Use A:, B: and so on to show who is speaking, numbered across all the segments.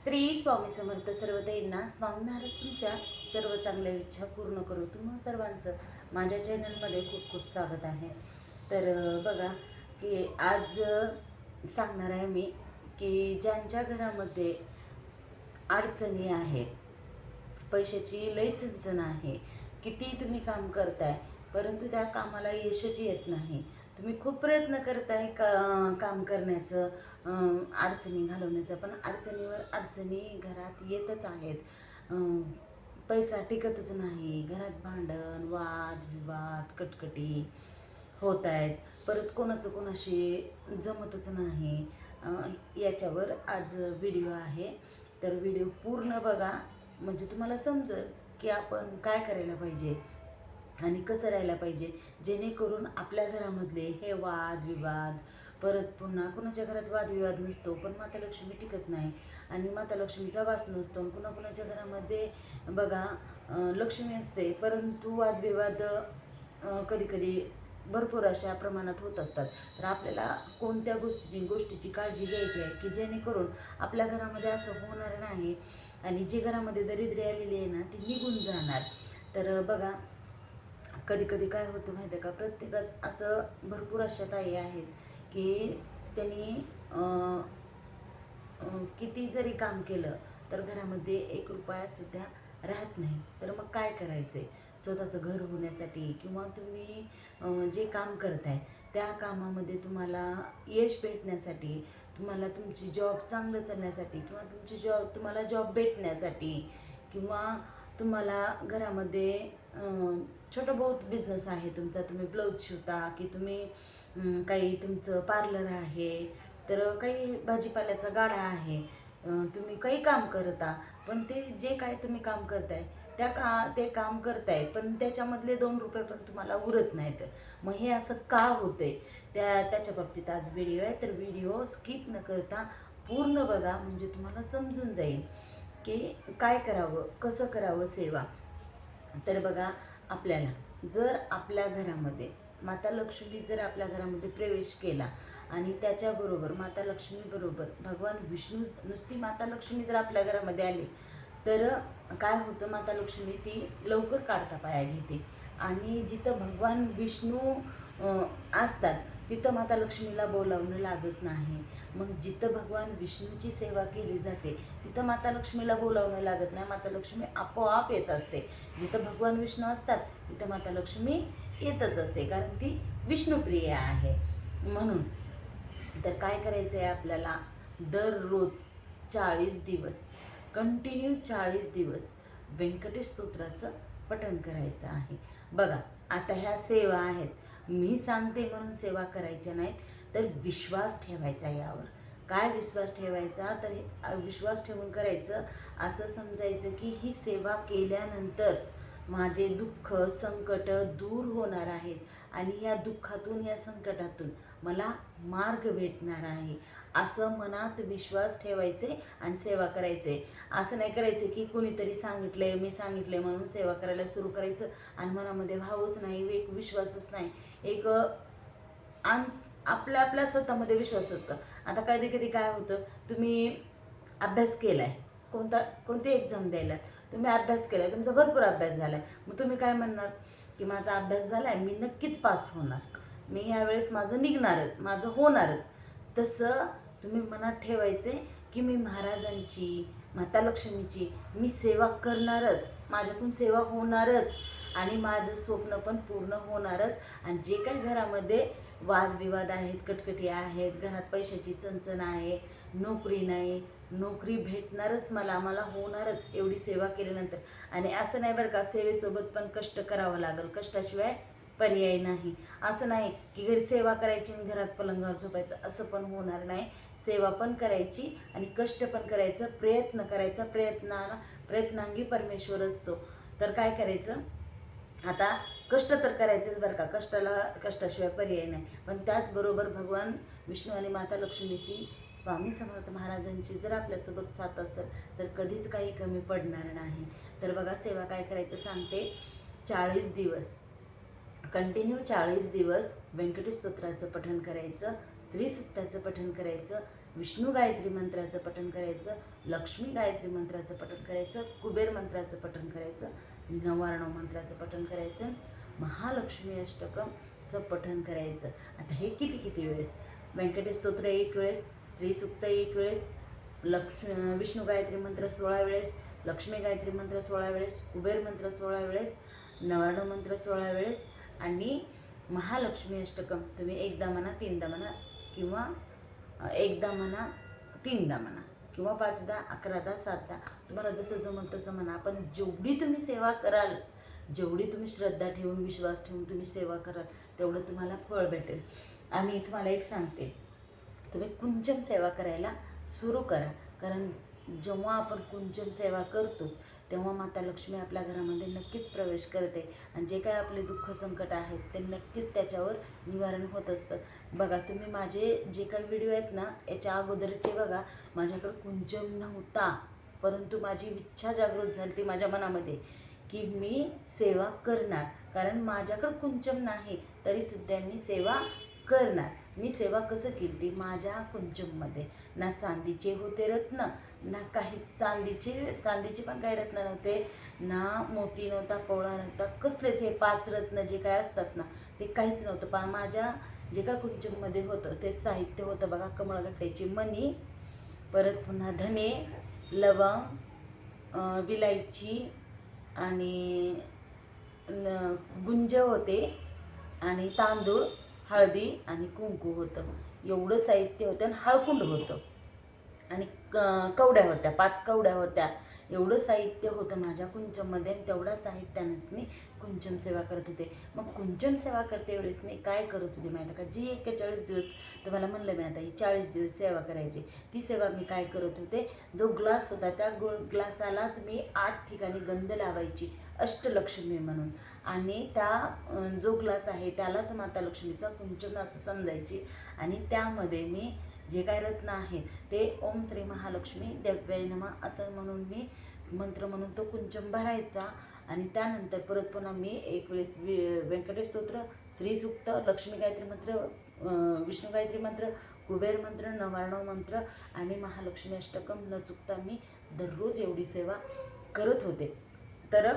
A: श्री स्वामी समर्थ. सर्व दैना स्वामी महाराज तुमच्या सर्व चांगल्या इच्छा पूर्ण करू. तुम्हा सर्वांचं माझ्या चॅनलमध्ये खूप खूप स्वागत आहे. तर बघा की आज सांगणार आहे मी की ज्यांच्या घरामध्ये अडचणी आहेत, पैशाची लई चणचण आहे, किती तुम्ही काम करताय परंतु त्या कामाला यशच येत नाही. तुम्ही खूप प्रयत्न करताय काम करण्याचं, अडचणी घालवण्याचं, पण अडचणीवर अडचणी घरात येतच आहेत. पैसा टिकतच नाही, घरात भांडण, वाद विवाद, कटकटी होत आहेत, परत कोणाचं कोणाशी जमतच नाही. याच्यावर आज व्हिडिओ आहे. तर व्हिडिओ पूर्ण बघा, म्हणजे तुम्हाला समजेल की आपण काय करायला पाहिजे आणि कसं राहायला पाहिजे, जेणेकरून आपल्या घरामधले हे वादविवाद, परत पुन्हा कुणाच्या घरात वादविवाद नसतो पण माता लक्ष्मी टिकत नाही आणि माता लक्ष्मीचा वास नसतो. कुणाच्या घरामध्ये बघा लक्ष्मी असते परंतु वादविवाद कधी कधी भरपूर अशा प्रमाणात होत असतात. तर आपल्याला कोणत्या गोष्टीची काळजी घ्यायची आहे की जेणेकरून आपल्या घरामध्ये असं होणार नाही आणि जी घरामध्ये दरिद्री आलेली आहे ना ती निघून जाणार. तर बघा कधी कधी काय होतं माहिती आहे का, प्रत्येकाच असं भरपूर अशा ताई आहेत की त्यांनी किती जरी काम केलं तर घरामध्ये 1 रुपयासुद्धा राहत नाही. तर मग काय करायचं आहे, स्वतःचं घर होण्यासाठी किंवा तुम्ही जे काम करताय त्या कामामध्ये तुम्हाला यश भेटण्यासाठी, तुम्हाला तुमची जॉब चांगलं चालण्यासाठी किंवा तुम्हाला जॉब भेटण्यासाठी किंवा तुम्हाला घरामध्ये छोटं बहुत बिझनेस आहे तुमचा, तुम्ही ब्लाऊज शिवता की तुम्ही काही तुमचं पार्लर आहे, तर काही भाजीपाल्याचा गाडा आहे, तुम्ही काही काम करता पण ते जे काय तुम्ही काम करताय ते काम करताय पण त्याच्यामधले 2 रुपये पण तुम्हाला उरत नाहीत. मग हे असं का होतंय त्याच्या बाबतीत आज व्हिडिओ आहे. तर व्हिडिओ स्किप न करता पूर्ण बघा, म्हणजे तुम्हाला समजून जाईल की काय करावं, कसं करावं सेवा. तर बघा, आपल्याला जर आपल्या घरामध्ये माता लक्ष्मी जर आपल्या घरामध्ये प्रवेश केला आणि त्याच्याबरोबर माता लक्ष्मीबरोबर भगवान विष्णू, नुसती माता लक्ष्मी जर आपल्या घरामध्ये आली तर काय होतं, माता लक्ष्मी ती लवकर काढता पाया घेते आणि जिथं भगवान विष्णू असतात तिथं माता लक्ष्मीला बोलावणं लागत नाही. मग जिथं भगवान विष्णूची सेवा केली जाते तिथं माता लक्ष्मीला बोलावणं लागत नाही, माता लक्ष्मी आपोआप येत असते. जिथं भगवान विष्णू असतात तिथं माता लक्ष्मी येतच असते, कारण ती विष्णुप्रिय आहे म्हणून. तर काय करायचं आहे आपल्याला, दररोज 40 दिवस कंटिन्यू 40 दिवस व्यंकटेश स्तोत्राचं पठण करायचं आहे. बघा आता ह्या सेवा आहेत, मी सांगते म्हणून सेवा करायच्या नाहीत, तर विश्वास ठेवायचा यावर. काय विश्वास ठेवायचा, तर विश्वास ठेवून करायचं. असं समजायचं की ही सेवा केल्यानंतर माझे दुःख संकट दूर होणार आहेत आणि या दुःखातून या संकटातून मला मार्ग भेटणार आहे, असं मनात विश्वास ठेवायचे आणि सेवा करायचे. असं नाही करायचे की कुणीतरी सांगितलंय, मी सांगितलंय म्हणून सेवा करायला सुरू करायचं आणि मनामध्ये भावच नाही, एक विश्वासच नाही, एक आपल्या स्वतःमध्ये विश्वास होतं. आता कधी कधी काय होतं, तुम्ही अभ्यास केला आहे, कोणती एक्झाम द्यायला तुम्ही अभ्यास केला आहे, तुमचा भरपूर अभ्यास झाला आहे, मग तुम्ही काय म्हणणार की माझा अभ्यास झाला आहे, मी नक्कीच पास होणार, मी यावेळेस माझं निघणारच, माझं होणारच. तसं तुम्ही मनात ठेवायचे की मी महाराजांची, माता लक्ष्मीची मी सेवा करणारच, माझ्याकडून सेवा होणारच आणि माझं स्वप्न पण पूर्ण होणारच. आणि जे काही घरामध्ये वादविवाद आहेत, कटकटी आहेत, घरात पैशाची चणचण आहे, नोकरी नाही, नोकरी भेटणारच मला होणारच एवढी सेवा केल्यानंतर. आणि असं नाही बरं का, सेवेसोबत पण कष्ट करावं लागेल, कष्टाशिवाय पर्याय नाही. असं नाही की घरी सेवा करायची आणि घरात पलंगावर झोपायचं, असं पण होणार नाही. सेवा पण करायची आणि कष्ट पण करायचं, प्रयत्न करायचा, प्रयत्नांगी परमेश्वर असतो. तर काय करायचं, आता कष्ट तर करायचंच बरं का, कष्टाशिवाय पर्याय नाही. पण त्याचबरोबर भगवान विष्णू आणि माता लक्ष्मीची, स्वामी समर्थ महाराजांची जर आपल्यासोबत साथ असेल तर कधीच काही कमी पडणार नाही. तर बघा सेवा काय करायचं सांगते. 40 दिवस कंटिन्यू 40 दिवस व्यंकटेश स्तोत्राचं पठण करायचं, श्रीसुक्ताचं पठण करायचं, विष्णू गायत्री मंत्राचं पठण करायचं, लक्ष्मी गायत्री मंत्राचं पठण करायचं, कुबेर मंत्राचं पठण करायचं, नवार्णव मंत्राचं पठण करायचं, महालक्ष्मी अष्टकमचं पठण करायचं. आता हे किती वेळेस? व्यंकटेश स्तोत्र 1 वेळेस, श्रीसूक्त 1 वेळेस, विष्णू गायत्री मंत्र 16 वेळेस, लक्ष्मी गायत्री मंत्र 16 वेळेस, कुबेर मंत्र 16 वेळेस, नवार्णव मंत्र 16 वेळेस आणि महालक्ष्मी अष्टकम तुम्ही एकदा म्हणा, तीनदा म्हणा, किंवा एकदा म्हणा, तीनदा म्हणा, किंवा 5दा, 11दा, 7दा, तुम्हाला जसं जमल तसं म्हणा. पण जेवढी तुम्ही सेवा कराल, जेवढी तुम्ही श्रद्धा ठेवून, विश्वास ठेवून तुम्ही सेवा कराल, तेवढं तुम्हाला फळ भेटेल. आम्ही तुम्हाला एक सांगते, तुम्ही कुंचम सेवा करायला सुरू करा. कारण जेव्हा आपण कुंचम सेवा करतो तेव्हा माता लक्ष्मी आपल्या घरामध्ये नक्कीच प्रवेश करते आणि जे काय आपले दुःख संकट आहेत ते नक्कीच त्याच्यावर निवारण होत असतं. बघा, तुम्ही माझे जे काही व्हिडिओ आहेत ना, याच्या अगोदरचे बघा, माझ्याकडे कुंचम नव्हता, परंतु माझी इच्छा जागृत झाली ती माझ्या मनामध्ये की मी सेवा करणार. कारण माझ्याकडं कुंचम नाही तरीसुद्धा मी सेवा करणार. मी सेवा कसं केली ती, माझ्या कुंचममध्ये ना चांदीचे होते रत्न, ना काहीच चांदीचे पण काही रत्न नव्हते, ना मोती नव्हता, कवळा नव्हता, कसलेच हे 5 रत्न जे काय असतात ना ते काहीच नव्हतं. पण माझ्या जे काय कुंचममध्ये होतं ते साहित्य होतं बघा, कमळगट्ट्याची मणी, परत पुन्हा धने, लवंग, विलायची आणि गुंज होते आणि तांदूळ, हळदी आणि कुंकू होतं. एवढं साहित्य होतं आणि हळकुंड होतं आणि कवड्या होत्या, 5 कवड्या होत्या. एवढं साहित्य होतं माझ्या कुंचममध्ये आणि तेवढ्या साहित्यानेच मी कुंचम सेवा करत होते. मग कुंचम सेवा करते वेळेस मी काय करत होते माहिती का, जी 41 दिवस तुम्हाला म्हणलं मी आता ही 40 दिवस सेवा करायची, ती सेवा मी काय करत होते, जो ग्लास होता त्या ग्लासालाच मी 8 ठिकाणी गंध लावायची, अष्टलक्ष्मी म्हणून. आणि त्या जो ग्लास आहे त्यालाच माता लक्ष्मीचा कुंचम असं समजायची. आणि त्यामध्ये मी जे काय रत्न आहेत ते ओम श्री महालक्ष्मी दिव्याय नमः असं म्हणून मी मंत्र म्हणून तो कुंचम भरायचा. आणि त्यानंतर परत पुन्हा मी एक वेळेस व्यंकटेश स्तोत्र, श्रीसूक्त, लक्ष्मी गायत्री मंत्र, विष्णू गायत्री मंत्र, कुबेर मंत्र, नवार्णव मंत्र आणि महालक्ष्मी अष्टकम न चुकता मी दररोज एवढी सेवा करत होते. तर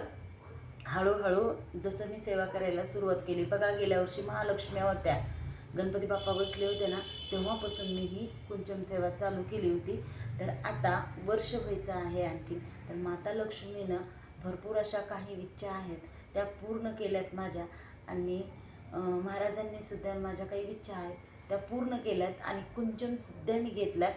A: हळूहळू जसं मी सेवा करायला सुरुवात केली, बघा गेल्या वर्षी महालक्ष्मी होत्या, गणपती बाप्पा बसले होते ना, तेव्हापासून मी ही कुंचम सेवा चालू केली होती. तर आता वर्ष व्हायचं आहे आणखीन. तर माता लक्ष्मीनं भरपूर अशा काही इच्छा आहेत त्या पूर्ण केल्यात माझ्या. आणि महाराजांनी सुद्धा माझ्या काही इच्छा आहेत त्या पूर्ण केल्यात आणि कुंचमसुद्धा मी घेतल्यात.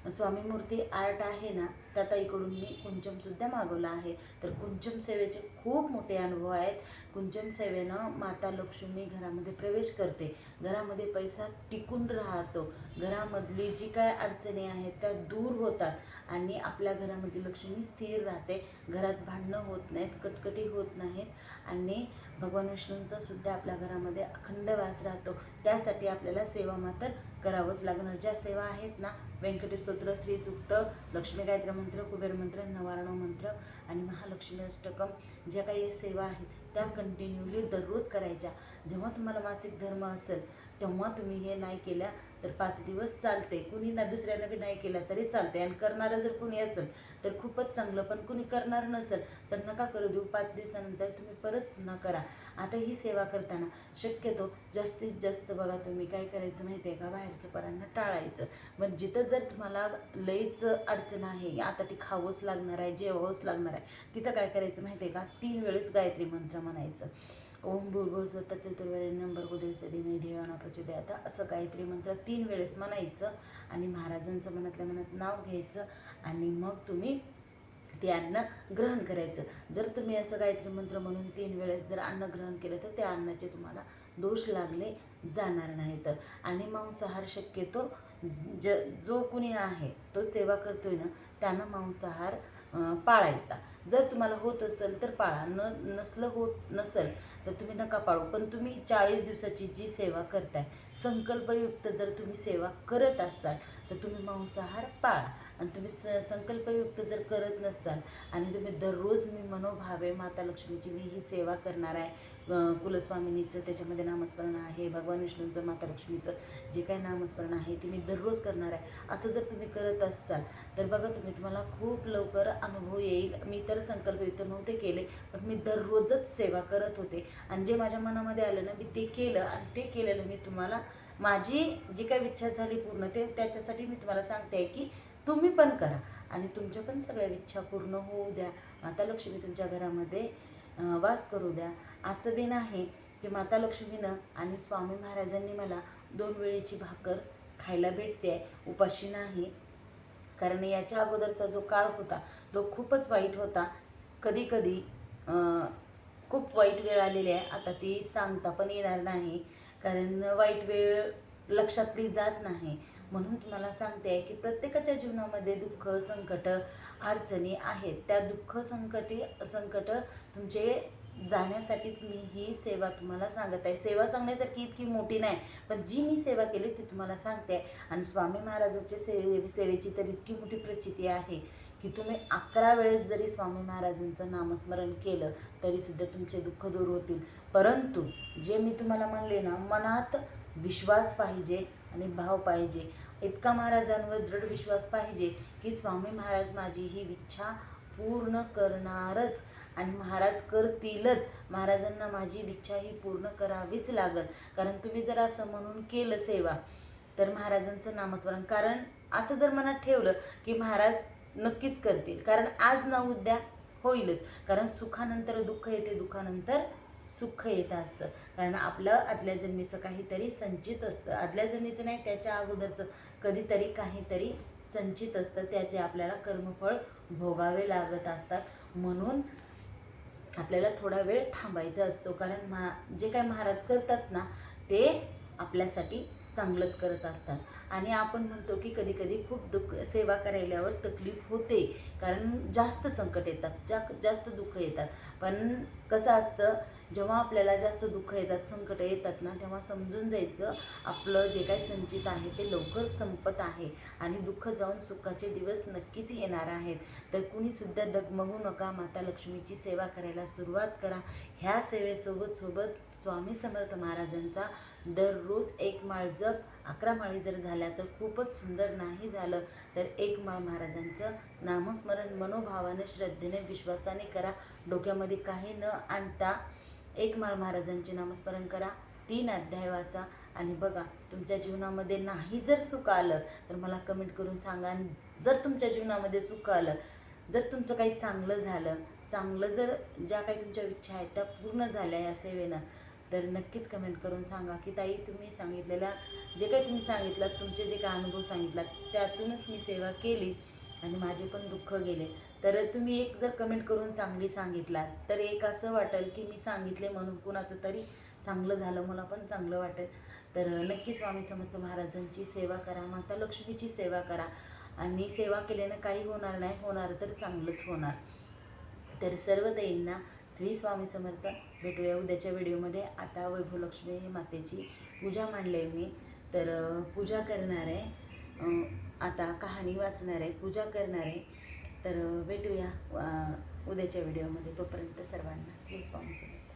A: स्वामी मूर्ती आर्ट आहे ना, त्या ताईकडून मी कुंचमसुद्धा मागवला आहे. तर कुंचम सेवेचे खूप मोठे अनुभव आहेत. कुंचम सेवेनं माता लक्ष्मी घरामध्ये प्रवेश करते, घरामध्ये पैसा टिकून राहतो, घरामधली जी काय अडचणी आहेत त्या दूर होतात आणि आपल्या घरामध्ये लक्ष्मी स्थिर राहते. घरात भांडणं होत नाहीत, कटकटी होत नाहीत आणि भगवान विष्णूंचा सुद्धा आपल्या घरामध्ये अखंड वास राहतो. त्यासाठी आपल्याला सेवा मात्र करावंच लागणार. ज्या सेवा आहेत ना, व्यंकटेश स्तोत्र, श्रीसूक्त, लक्ष्मी गायत्री मंत्र, कुबेर मंत्र, नवार्णव मंत्र आणि महालक्ष्मी अष्टकम, ज्या काही सेवा आहेत त्या कंटिन्यूली दररोज करायच्या. जेव्हा तुम्हाला मासिक धर्म असेल तेव्हा तुम्ही हे नाही केल्या तर 5 दिवस चालते. कुणी ना दुसऱ्यानं बी नाही केला तरी चालते. आणि करणारं जर कुणी असेल तर खूपच चांगलं, पण कुणी करणार नसेल तर नका करू देऊ. 5 दिवसानंतर तुम्ही परत न करा. आता ही सेवा करताना शक्यतो जास्तीत जास्त बघा तुम्ही काय करायचं माहिती आहे का, बाहेरचं परांना टाळायचं. मग जिथं जर तुम्हाला लईच अडचण आहे, आता ती खावंच लागणार आहे, जेवावंच लागणार आहे, तिथं काय करायचं माहिती आहे का, 3 वेळेस गायत्री मंत्र म्हणायचं. ओम भूर्भुवः स्वतः चतुर्वरेण्यं भर्गो देवस्य धीमहि धियो यो नः प्रचोदयात् असं गायत्री मंत्र 3 वेळेस म्हणायचं आणि महाराजांचं मनातल्या मनात नाव घ्यायचं आणि मग तुम्ही ते अन्न ग्रहण करायचं. जर तुम्ही असं गायत्री मंत्र म्हणून 3 वेळेस जर अन्न ग्रहण केलं तर त्या अन्नाचे तुम्हाला दोष लागले जाणार नाहीत. आणि मांसाहार शक्यतो जो कुणी आहे तो सेवा करतोय ना त्यानं मांसाहार पाळायचा. जर तुम्हाला होत असेल तर पाळा, नसलं होत नसेल तर तुम्ही नका पाळू. पण तुम्ही 40 दिवसाची जी सेवा करताय, संकल्पयुक्त जर तुम्ही सेवा करत असाल तर तुम्ही मांसाहार पाळा. आणि तुम्ही संकल्पयुक्त जर करत नसताल आणि तुम्ही दररोज मी मनोभावे माता लक्ष्मीची मी ही सेवा करणार आहे, कुलस्वामिनीचं त्याच्यामध्ये नामस्मरण आहे, भगवान विष्णूंचं माता लक्ष्मीचं जे काही नामस्मरण आहे ते मी दररोज करणार आहे, असं जर तुम्ही करत असाल तर बघा तुम्हाला खूप लवकर अनुभव येईल. मी तर संकल्पयुक्त नव्हते केले, पण मी दररोजच सेवा करत होते आणि जे माझ्या मनामध्ये आलं ना मी ते केलं आणि ते केलेलं मी तुम्हाला माझी जी काही इच्छा झाली पूर्ण ते त्याच्यासाठी मी तुम्हाला सांगते आहे की तुम्ही पण करा आणि तुमच्या पण सगळ्या इच्छा पूर्ण होऊ द्या. माता लक्ष्मी तुमच्या घरामध्ये वास करू द्या. असं दिन आहे की माता लक्ष्मीनं आणि स्वामी महाराजांनी मला 2 वेळेची भाकर खायला भेटते आहे, उपाशी नाही. कारण याच्या अगोदरचा जो काळ होता तो खूपच वाईट होता. कधी कधी खूप वाईट वेळ आलेली आहे, आता ती सांगता पण येणार नाही कारण वाईट वेळ लक्षातली जात नाही. म्हणून तुम्हाला सांगते आहे की प्रत्येकाच्या जीवनामध्ये दुःख संकट अडचणी आहेत. त्या दुःख संकट तुमचे जाण्यासाठीच मी ही सेवा तुम्हाला सांगत आहे. सेवा सांगण्यासारखी इतकी मोठी नाही, पण जी मी सेवा केली ती तुम्हाला सांगते आहे. आणि स्वामी महाराजांच्या सेवेची तर इतकी मोठी प्रचिती आहे की तुम्ही 11 वेळेस जरी स्वामी महाराजांचं नामस्मरण केलं तरीसुद्धा तुमचे दुःख दूर होतील. परंतु जे मी तुम्हाला म्हणले ना, मनात विश्वास पाहिजे आणि भाव पाहिजे. इतका महाराजांवर दृढ विश्वास पाहिजे की स्वामी महाराज माझी ही इच्छा पूर्ण करणारच आणि महाराज करतीलच. महाराजांना माझी इच्छा ही पूर्ण करावीच लागल. कारण तुम्ही जर असं म्हणून केलं सेवा तर महाराजांचं नामस्मरण, कारण असं जर मनात ठेवलं की महाराज नक्कीच करतील, कारण आज न उद्या होईलच. कारण सुखानंतर दुःख येते, दुःखानंतर सुख येतं असतं. कारण आपलं आदल्या जन्मीचं काहीतरी संचित असतं, आदल्या जन्मीचं नाही त्याच्या अगोदरचं कधीतरी काहीतरी संचित असतं, त्याचे आपल्याला कर्मफळ भोगावे लागत असतात. म्हणून आपल्याला थोडा वेळ थांबायचा असतो. कारण जे काय महाराज करतात ना ते आपल्यासाठी चांगलंच करत असतात. आणि आपण म्हणतो की कधी कधी खूप सेवा करायल्यावर तकलीफ होते, कारण जास्त संकट येतात, जास्त दुःख येतात. पण कसं असतं, जेव्हा आपल्याला जास्त दुःख येतात संकट येतात ना तेव्हा समजून जायचं आपलं जे काही संचित आहे ते लवकर संपत आहे आणि दुःख जाऊन सुखाचे दिवस नक्कीच येणार आहेत. तर कुणीसुद्धा डगमगू नका, माता लक्ष्मीची सेवा करायला सुरुवात करा. ह्या सेवेसोबत स्वामी समर्थ महाराजांचा दररोज 1 माळ जप, 11 माळी जर झाल्या तर खूपच सुंदर, नाही झालं तर 1 माळ महाराजांचं नामस्मरण मनोभावाने श्रद्धेने विश्वासाने करा. डोक्यामध्ये काही न आणता 1 माळ महाराजांचे नामस्मरण करा, 3 अध्याय वाचा आणि बघा तुमच्या जीवनामध्ये नाही जर सुख आलं तर मला कमेंट करून सांगा. जर तुमच्या जीवनामध्ये सुख आलं, जर तुमचं काही चांगलं झालं, चांगलं जर ज्या काही तुमच्या इच्छा आहेत त्या पूर्ण झाल्या या सेवेनं, तर नक्कीच कमेंट करून सांगा की ताई तुम्ही सांगितलेल्या जे काही तुम्ही सांगितलं, तुमचे जे काही अनुभव सांगितलात त्यातूनच मी सेवा केली आणि माझे पण दुःख गेले. तर तुम्ही एक जर कमेंट करून चांगली सांगितलात तर एक असं वाटेल की मी सांगितले म्हणून कुणाचं तरी चांगलं झालं, मला पण चांगलं वाटेल. तर नक्की स्वामी समर्थ महाराजांची सेवा करा, माता लक्ष्मीची सेवा करा आणि सेवा केल्यानं काही होणार नाही, होणार तर चांगलंच होणार. तर सर्व ताईंना श्री स्वामी समर्थ. भेटूया उद्याच्या व्हिडिओमध्ये. आता वैभवलक्ष्मी मातेची पूजा मांडली आहे मी, तर पूजा करणार आहे, आता कहाणी वाचणार आहे, पूजा करणार आहे. तर भेटूया उद्याच्या व्हिडिओमध्ये. तोपर्यंत सर्वांना श्री स्वामी समर्थ.